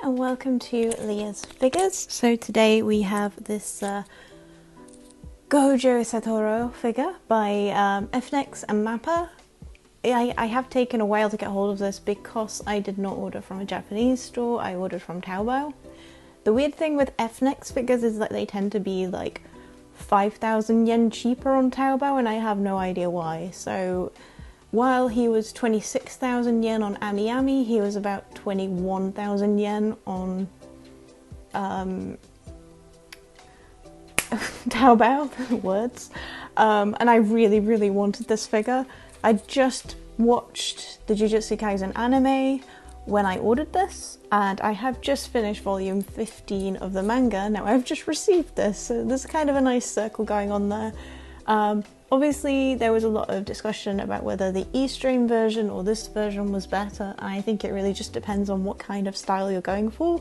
and welcome to Leah's Figures. So today we have this Gojo Satoru figure by FNEX and MAPPA. I have taken a while to get hold of this because I did not order from a Japanese store, I ordered from Taobao. The weird thing with FNEX figures is that they tend to be like 5,000 yen cheaper on Taobao, and I have no idea why. So while he was 26,000 yen on AmiAmi, he was about 21,000 yen on Taobao, words. And I really wanted this figure. I just watched the Jujutsu Kaisen anime when I ordered this, and I have just finished volume 15 of the manga. Now I've just received this, so there's kind of a nice circle going on there. Obviously there was a lot of discussion about whether the E-Stream version or this version was better. I think it really just depends on what kind of style you're going for.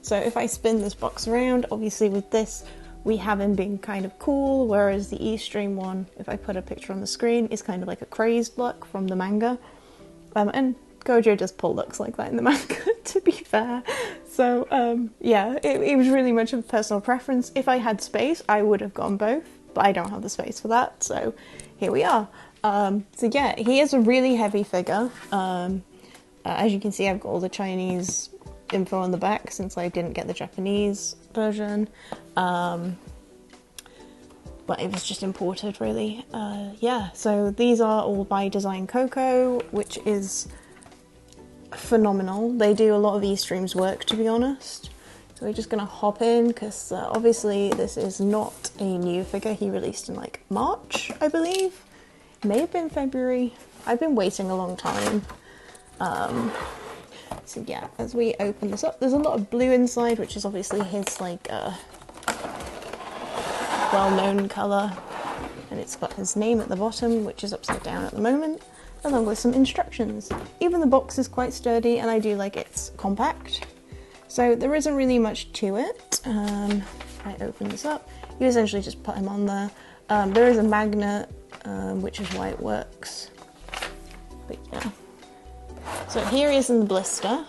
So if I spin this box around, obviously with this we have him being kind of cool, whereas the E-Stream one, if I put a picture on the screen, is kind of like a crazed look from the manga. And Gojo does pull looks like that in the manga, to be fair. So yeah, it was really much of a personal preference. If I had space, I would have gone both, but I don't have the space for that, so here we are. So yeah, he is a really heavy figure. As you can see, I've got all the Chinese info on the back since I didn't get the Japanese version. But it was just imported, really. Yeah, so these are all by Design Coco, which is phenomenal. They do a lot of E-Stream's work, to be honest. So we're just gonna hop in because obviously this is not a new figure. He released in like March, I believe. May have been February. I've been waiting a long time. So yeah, as we open this up, there's a lot of blue inside, which is obviously his like well-known colour, and it's got his name at the bottom, which is upside down at the moment, along with some instructions. Even the box is quite sturdy, and I do like it's compact. So there isn't really much to it. If I open this up, you essentially just put him on there. There is a magnet, which is why it works. But yeah. So here he is in the blister.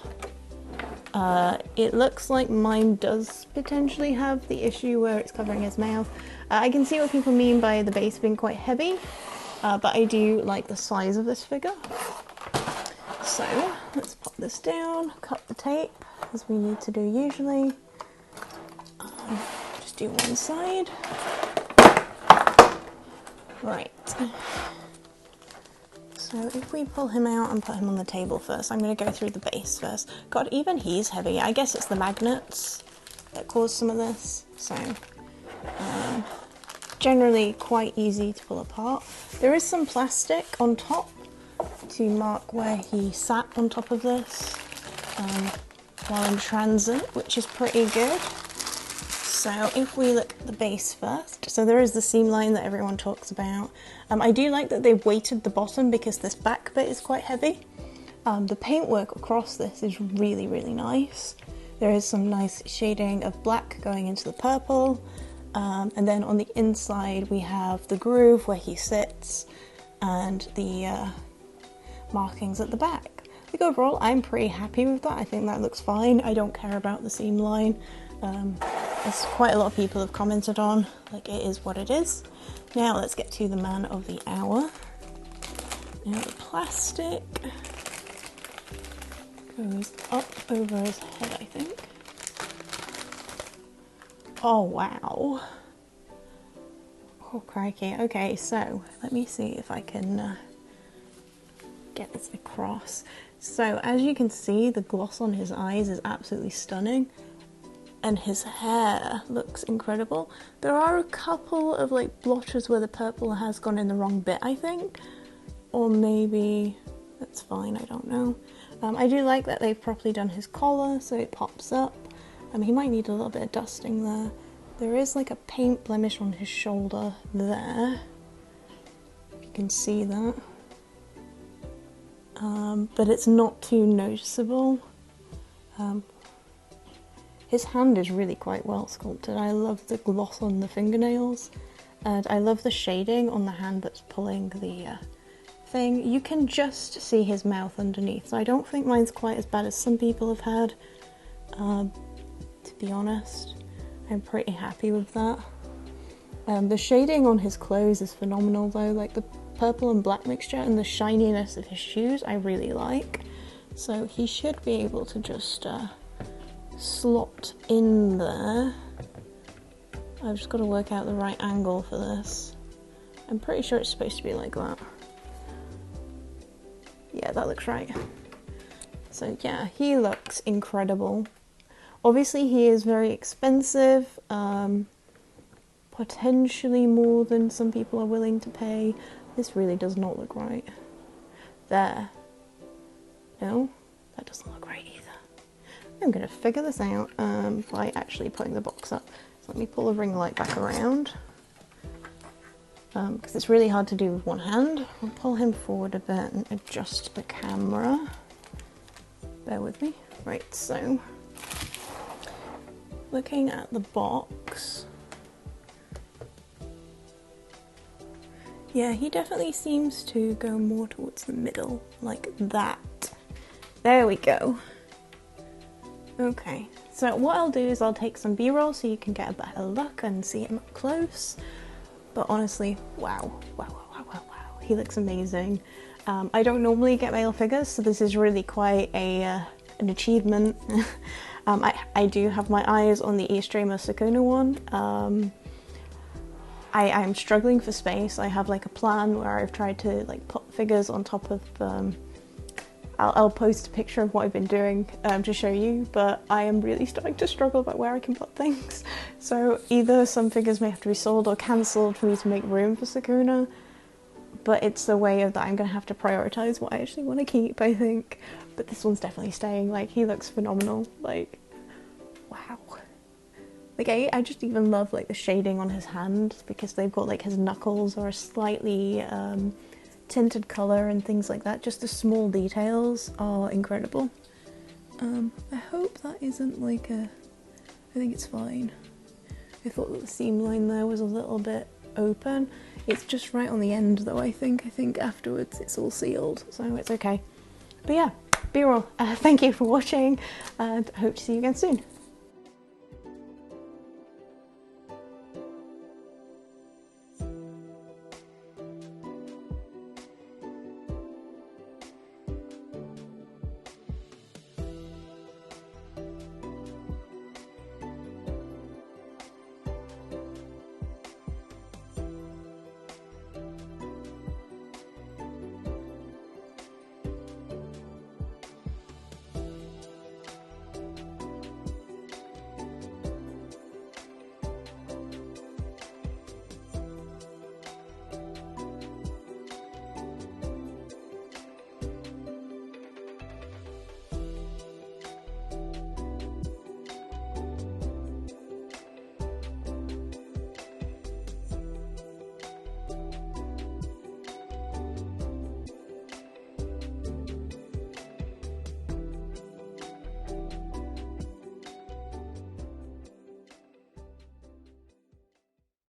It looks like mine does potentially have the issue where it's covering his mouth. I can see what people mean by the base being quite heavy, but I do like the size of this figure. So let's pop this down, cut the tape, as we need to do usually. Just do one side. Right. So if we pull him out and put him on the table first, I'm going to go through the base first. God, even he's heavy. I guess it's the magnets that cause some of this. So generally quite easy to pull apart. There is some plastic on top to mark where he sat on top of this while in transit, which is pretty good. So if we look at the base first, so there is the seam line that everyone talks about. I do like that they've weighted the bottom because this back bit is quite heavy. The paintwork across this is really nice. There is some nice shading of black going into the purple. And then on the inside we have the groove where he sits and the markings at the back. I think overall I'm pretty happy with that. I think that looks fine. I don't care about the seam line. As quite a lot of people have commented on, like, it is what it is. Now let's get to the man of the hour. Now the plastic goes up over his head, I think. Oh wow. Oh crikey. Okay, so let me see if I can get this across. So as you can see, the gloss on his eyes is absolutely stunning. And his hair looks incredible. There are a couple of like blotches where the purple has gone in the wrong bit, I think. Or maybe that's fine, I don't know. I do like that they've properly done his collar so it pops up. He might need a little bit of dusting there. There is like a paint blemish on his shoulder there. You can see that. But it's not too noticeable. His hand is really quite well sculpted. I love the gloss on the fingernails, and I love the shading on the hand that's pulling the thing. You can just see his mouth underneath, so I don't think mine's quite as bad as some people have had. to be honest. I'm pretty happy with that. The shading on his clothes is phenomenal though, like the purple and black mixture and the shininess of his shoes I really like. So he should be able to just slot in there. I've just got to work out the right angle for this. I'm pretty sure it's supposed to be like that. Yeah, that looks right. So yeah, he looks incredible. Obviously he is very expensive, potentially more than some people are willing to pay. This really does not look right. There. No, that doesn't look right either. I'm going to figure this out by actually putting the box up. So let me pull the ring light back around, because it's really hard to do with one hand. I'll pull him forward a bit and adjust the camera. Bear with me. Right, so looking at the box, yeah, he definitely seems to go more towards the middle, like that. There we go. Okay, so what I'll do is I'll take some B-roll so you can get a better look and see him up close. But honestly, wow, wow, wow, wow, wow, wow. He looks amazing. I don't normally get male figures, so this is really quite an achievement. I do have my eyes on the Eastreamer Sukuna one. I'm struggling for space. I have like a plan where I've tried to like put figures on top of I'll post a picture of what I've been doing to show you, but I am really starting to struggle about where I can put things. So either some figures may have to be sold or cancelled for me to make room for Sukuna, but it's the way of that I'm going to have to prioritise what I actually want to keep, I think. But this one's definitely staying. Like, he looks phenomenal. Like, wow. Like, I just even love like the shading on his hand, because they've got like his knuckles are a slightly tinted colour and things like that. Just the small details are incredible. I hope that isn't like I think it's fine. I thought that the seam line there was a little bit open. It's just right on the end though, I think afterwards it's all sealed, so it's okay. But yeah, B-roll. Thank you for watching and hope to see you again soon.